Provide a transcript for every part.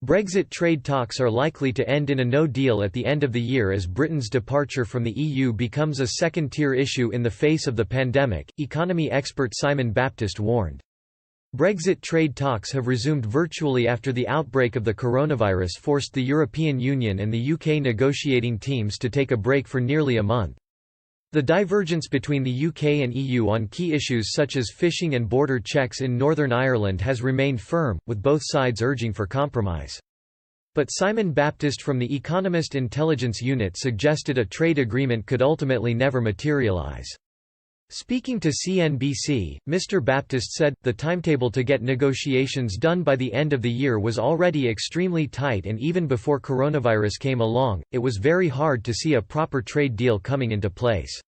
Brexit trade talks are likely to end in a no-deal at the end of the year as Britain's departure from the EU becomes a second-tier issue in the face of the pandemic, economy expert Simon Baptist warned. Brexit trade talks have resumed virtually after the outbreak of the coronavirus forced the European Union and the UK negotiating teams to take a break for nearly a month. The divergence between the UK and EU on key issues such as fishing and border checks in Northern Ireland has remained firm, with both sides urging for compromise. But Simon Baptist from the Economist Intelligence Unit suggested a trade agreement could ultimately never materialise. Speaking to CNBC, Mr. Baptist said, "The timetable to get negotiations done by the end of the year was already extremely tight, and even before coronavirus came along, it was very hard to see a proper trade deal coming into place.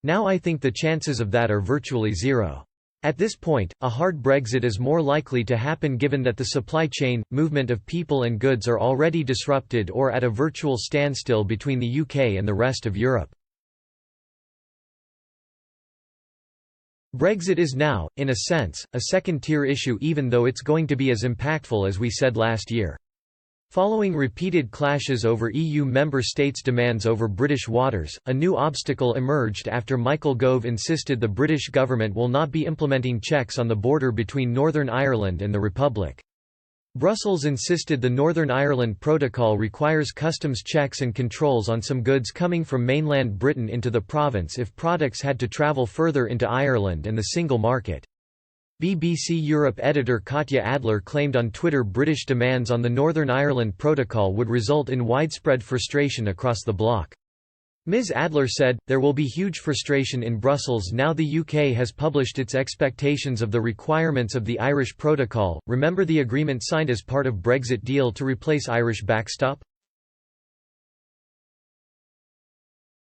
Now I think the chances of that are virtually zero. At this point, a hard Brexit is more likely to happen given that the supply chain, movement of people and goods are already disrupted or at a virtual standstill between the UK and the rest of Europe." Brexit is now, in a sense, a second-tier issue even though it's going to be as impactful as we said last year. Following repeated clashes over EU member states' demands over British waters, a new obstacle emerged after Michael Gove insisted the British government will not be implementing checks on the border between Northern Ireland and the Republic. Brussels insisted the Northern Ireland Protocol requires customs checks and controls on some goods coming from mainland Britain into the province if products had to travel further into Ireland and the single market. BBC Europe editor Katja Adler claimed on Twitter British demands on the Northern Ireland Protocol would result in widespread frustration across the bloc. Ms. Adler said, "There will be huge frustration in Brussels now the UK has published its expectations of the requirements of the Irish Protocol. Remember the agreement signed as part of Brexit deal to replace Irish backstop?